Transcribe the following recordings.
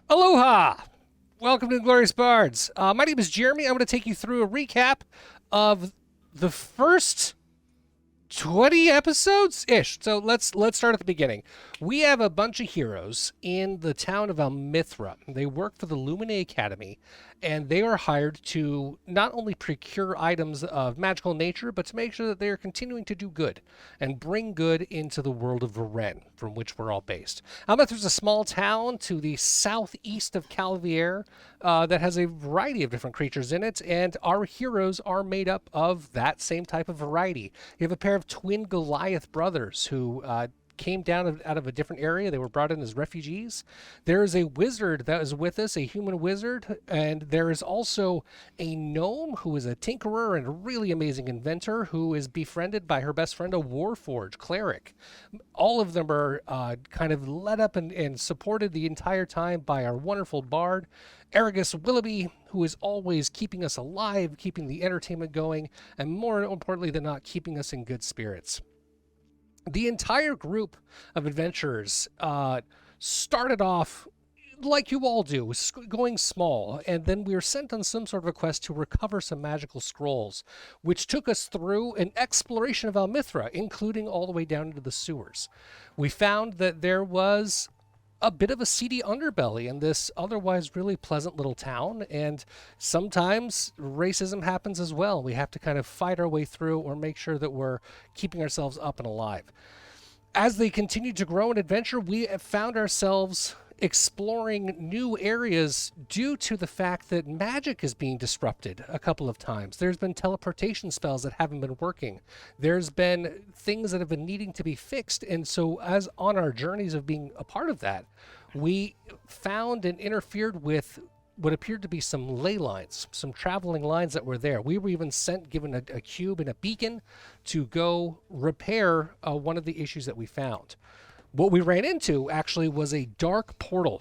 Aloha! Welcome to Inglorious Bards. My name is Jeremy. I'm going to take you through a recap of the first 20 episodes ish. So let's start at the beginning. We have a bunch of heroes in the town of Almithra. They work for the Lumine Academy, and they are hired to not only procure items of magical nature, but to make sure that they are continuing to do good and bring good into the world of Varen, from which we're all based. Almithra is a small town to the southeast of Calvier that has a variety of different creatures in it, and our heroes are made up of that same type of variety. You have a pair of twin Goliath brothers who came down out of a different area. They were brought in as refugees. There is a wizard that is with us, a human wizard, and there is also a gnome who is a tinkerer and a really amazing inventor who is befriended by her best friend, a warforged cleric. All of them are kind of led up and supported the entire time by our wonderful bard, Aragus Willoughby, who is always keeping us alive, keeping the entertainment going, and more importantly than not, keeping us in good spirits. The entire group of adventurers started off like you all do, going small, and then we were sent on some sort of a quest to recover some magical scrolls, which took us through an exploration of Almithra, including all the way down into the sewers. We found that there was a bit of a seedy underbelly in this otherwise really pleasant little town, and sometimes racism happens as well. We have to kind of fight our way through or make sure that we're keeping ourselves up and alive. As they continued to grow in adventure, we have found ourselves exploring new areas due to the fact that magic is being disrupted a couple of times. There's been teleportation spells that haven't been working. There's been things that have been needing to be fixed. And so as on our journeys of being a part of that, we found and interfered with what appeared to be some ley lines, some traveling lines that were there. We were even given a cube and a beacon to go repair one of the issues that we found. What we ran into actually was a dark portal.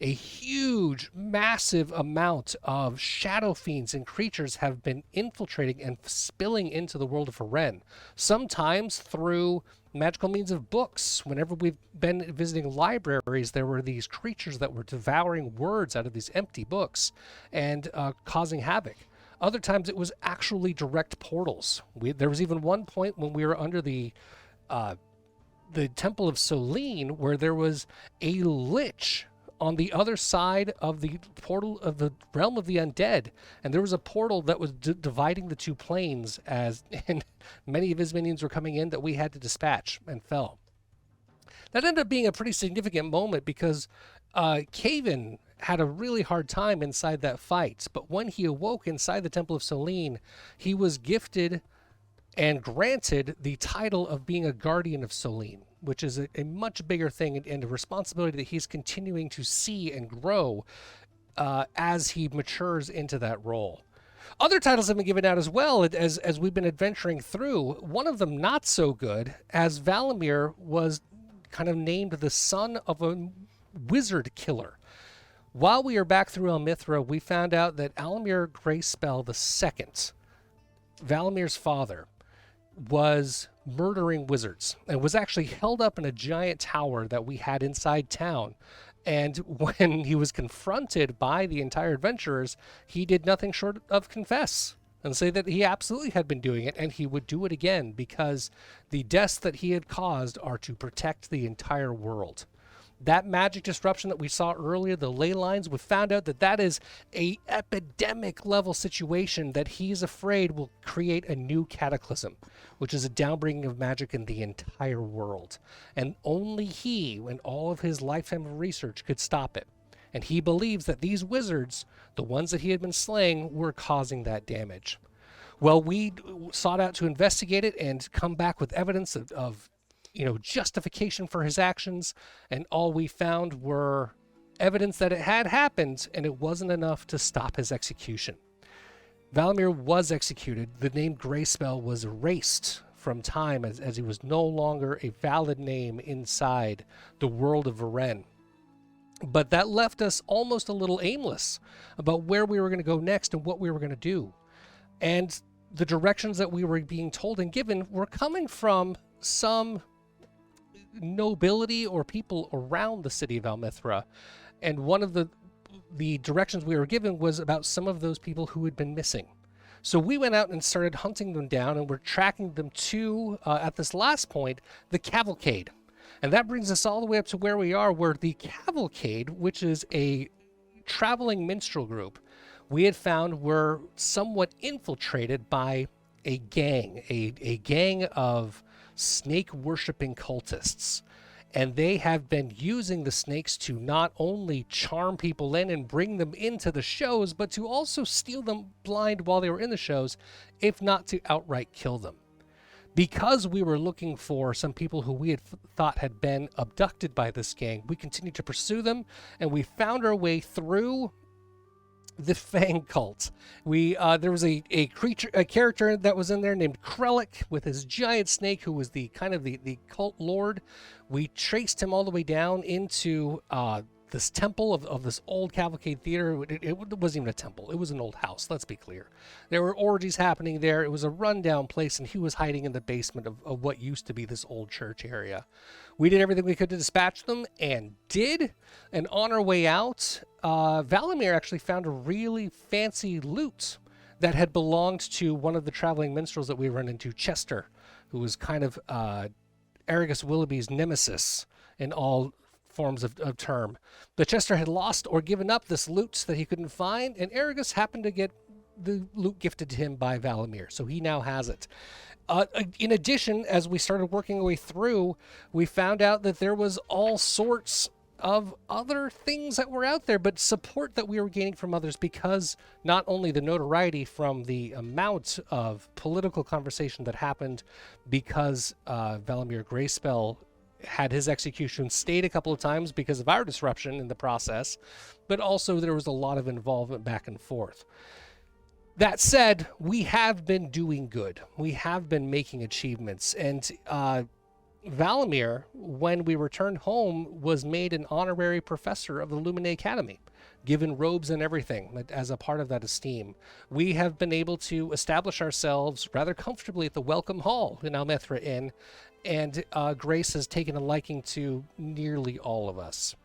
A huge, massive amount of shadow fiends and creatures have been infiltrating and spilling into the world of Varen, sometimes through magical means of books. Whenever we've been visiting libraries, there were these creatures that were devouring words out of these empty books and causing havoc. Other times it was actually direct portals. There was even one point when we were under the Temple of Solene, where there was a lich on the other side of the portal of the realm of the undead, and there was a portal that was dividing the two planes, and many of his minions were coming in that we had to dispatch and fell. That ended up being a pretty significant moment because Caven had a really hard time inside that fight, but when he awoke inside the Temple of Solene, he was gifted and granted the title of being a guardian of Solene, which is a much bigger thing and a responsibility that he's continuing to see and grow as he matures into that role. Other titles have been given out as well as we've been adventuring through. One of them not so good, as Valamir was kind of named the son of a wizard killer. While we are back through Almithra, we found out that Alamir Greyspell II, Valamir's father, was murdering wizards and was actually held up in a giant tower that we had inside town. And when he was confronted by the entire adventurers, he did nothing short of confess and say that he absolutely had been doing it and he would do it again because the deaths that he had caused are to protect the entire world. That magic disruption that we saw earlier, the ley lines, we found out that that is a epidemic level situation that he's afraid will create a new cataclysm, which is a downbringing of magic in the entire world. And only he, in all of his lifetime of research, could stop it. And he believes that these wizards, the ones that he had been slaying, were causing that damage. Well, we sought out to investigate it and come back with evidence of justification for his actions, and all we found were evidence that it had happened, and it wasn't enough to stop his execution. Valamir was executed. The name Greyspell was erased from time as he was no longer a valid name inside the world of Varen. But that left us almost a little aimless about where we were going to go next and what we were going to do. And the directions that we were being told and given were coming from some nobility or people around the city of Almithra, And one of the directions we were given was about some of those people who had been missing. So we went out and started hunting them down, and we're tracking them to, at this last point, the cavalcade. And that brings us all the way up to where we are, where the cavalcade, which is a traveling minstrel group, we had found were somewhat infiltrated by a gang, a gang of snake-worshipping cultists. And they have been using the snakes to not only charm people in and bring them into the shows, but to also steal them blind while they were in the shows, if not to outright kill them. Because we were looking for some people who we had thought had been abducted by this gang, we continued to pursue them, and we found our way through the Fang cult. There was a character that was in there named Krellick with his giant snake, who was the kind of the cult lord. We traced him all the way down into this temple of this old cavalcade theater. It wasn't even a temple. It was an old house, let's be clear. There were orgies happening there. It was a rundown place, and he was hiding in the basement of what used to be this old church area. We did everything we could to dispatch them, and did. And on our way out, Valimir actually found a really fancy loot that had belonged to one of the traveling minstrels that we run into, Chester, who was kind of Aragus Willoughby's nemesis in all forms of term. But Chester had lost or given up this loot that he couldn't find, and Aragus happened to get the loot gifted to him by Valimir, so he now has it. In addition, as we started working our way through, we found out that there was all sorts of other things that were out there, but support that we were gaining from others, because not only the notoriety from the amount of political conversation that happened because Valimir Greyspell had his execution stayed a couple of times because of our disruption in the process, but also there was a lot of involvement back and forth. That said, we have been doing good. We have been making achievements, and Valimir, when we returned home, was made an honorary professor of the Lumine Academy, given robes and everything as a part of that esteem. We have been able to establish ourselves rather comfortably at the Welcome Hall in Almethra Inn, and Grace has taken a liking to nearly all of us.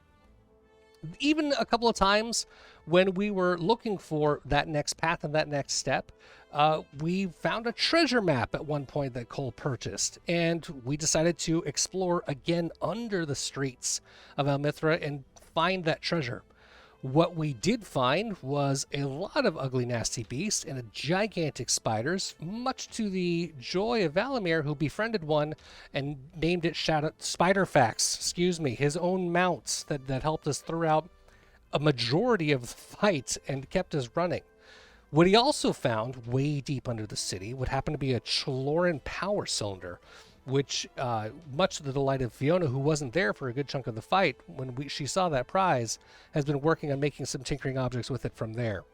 Even a couple of times when we were looking for that next path and that next step, we found a treasure map at one point that Cole purchased, and we decided to explore again under the streets of Almithra and find that treasure. What we did find was a lot of ugly, nasty beasts and gigantic spiders, much to the joy of Valimir, who befriended one and named it Spiderfax, his own mounts that helped us throughout a majority of the fight and kept us running. What he also found way deep under the city would happen to be a Chloran power cylinder, which, much to the delight of Fiona, who wasn't there for a good chunk of the fight when she saw that prize, has been working on making some tinkering objects with it from there.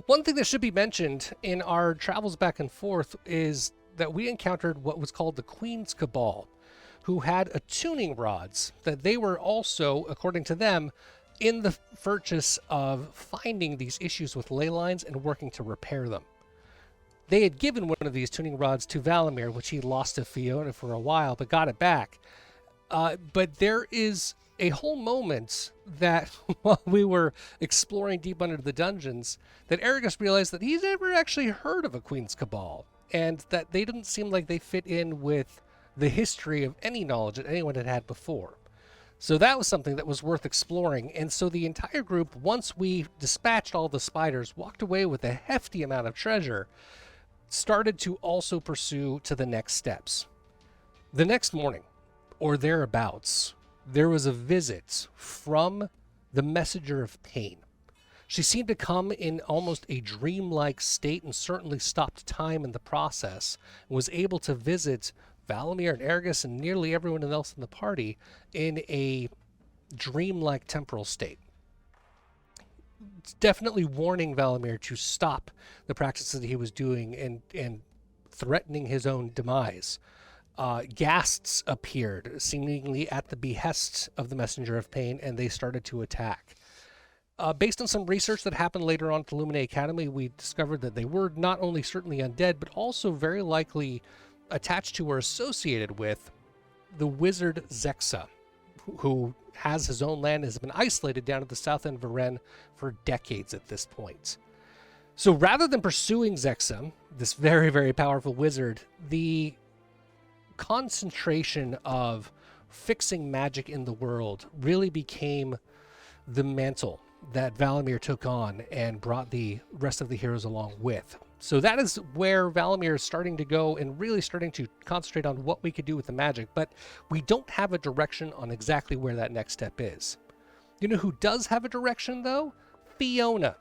One thing that should be mentioned in our travels back and forth is that we encountered what was called the Queen's Cabal, who had attuning rods that they were also, according to them, in the purchase of finding these issues with ley lines and working to repair them. They had given one of these tuning rods to Valimir, which he lost to Fiona for a while, but got it back. But there is a whole moment that, while we were exploring deep under the dungeons, that Aragus realized that he's never actually heard of a Queen's Cabal, and that they didn't seem like they fit in with the history of any knowledge that anyone had had before. So that was something that was worth exploring, and so the entire group, once we dispatched all the spiders, walked away with a hefty amount of treasure, started to also pursue to the next steps. The next morning, or thereabouts, there was a visit from the Messenger of Pain. She seemed to come in almost a dreamlike state and certainly stopped time in the process, and was able to visit Valimir and Aragus and nearly everyone else in the party in a dreamlike temporal state. It's definitely warning Valimir to stop the practices that he was doing and threatening his own demise. Ghasts appeared, seemingly at the behest of the Messenger of Pain, and they started to attack. Based on some research that happened later on at the Lumine Academy, we discovered that they were not only certainly undead, but also very likely attached to or associated with the wizard Zexa, who has his own land, has been isolated down at the south end of Aren for decades at this point. So rather than pursuing Zexam, this very, very powerful wizard, the concentration of fixing magic in the world really became the mantle that Valamir took on and brought the rest of the heroes along with. So that is where Valamir is starting to go and really starting to concentrate on what we could do with the magic, but we don't have a direction on exactly where that next step is. You know who does have a direction, though? Fiona.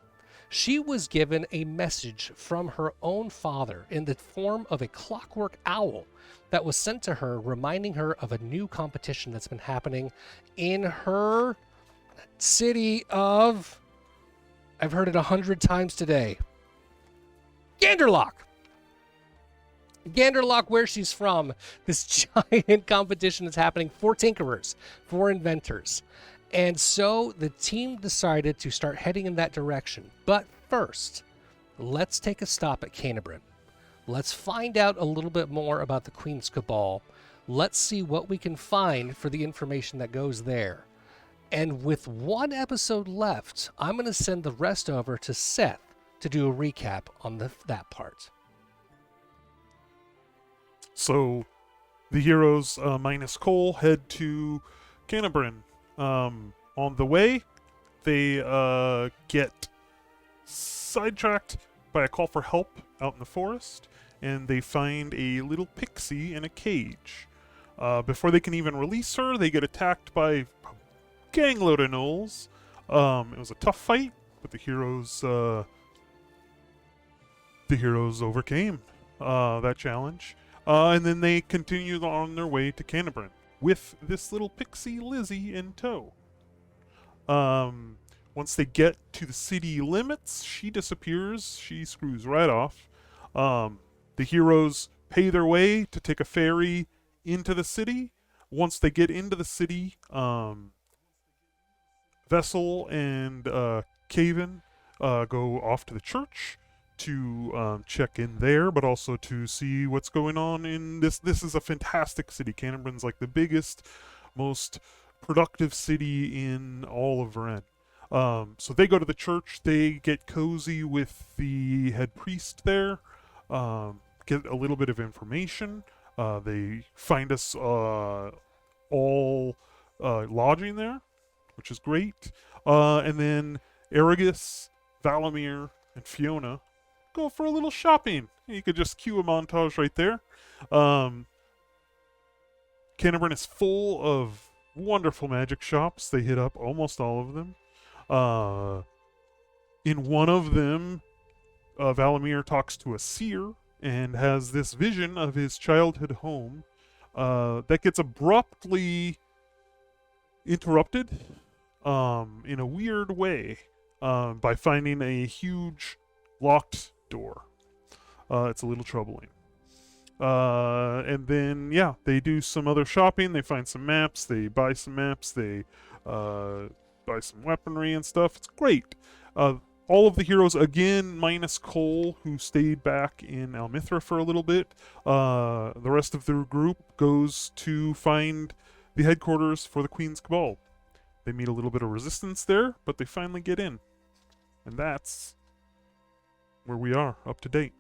She was given a message from her own father in the form of a clockwork owl that was sent to her, reminding her of a new competition that's been happening in her city of, I've heard it 100 times today, Ganderlock. Ganderlock, where she's from, this giant competition is happening for tinkerers, for inventors. And so the team decided to start heading in that direction. But first, let's take a stop at Canterbury. Let's find out a little bit more about the Queen's Cabal. Let's see what we can find for the information that goes there. And with one episode left, I'm going to send the rest over to Seth to do a recap on that part. So, the heroes, minus Cole, head to Canterbury. On the way, they get sidetracked by a call for help out in the forest, and they find a little pixie in a cage. Before they can even release her, they get attacked by a gangload of gnolls. It was a tough fight, but the heroes overcame that challenge. And then they continued on their way to Canterbury with this little pixie Lizzie in tow. Once they get to the city limits, she disappears. She screws right off. The heroes pay their way to take a ferry into the city. Once they get into the city, Vessel and Caven go off to the church to check in there, but also to see what's going on in this. This is a fantastic city. Canterbury's like the biggest, most productive city in all of Ren. So they go to the church. They get cozy with the head priest there, get a little bit of information. They find us all lodging there, which is great. And then Aragus, Valamir, and Fiona go for a little shopping. You could just cue a montage right there. Canterbury is full of wonderful magic shops. They hit up almost all of them. In one of them, Valamir talks to a seer and has this vision of his childhood home that gets abruptly interrupted in a weird way by finding a huge locked door. It's a little troubling. And then, yeah, they do some other shopping. They find some maps. They buy some maps. They buy some weaponry and stuff. It's great. All of the heroes, again, minus Cole, who stayed back in Almithra for a little bit. The rest of their group goes to find the headquarters for the Queen's Cabal. They meet a little bit of resistance there, but they finally get in. And that's where we are, up to date.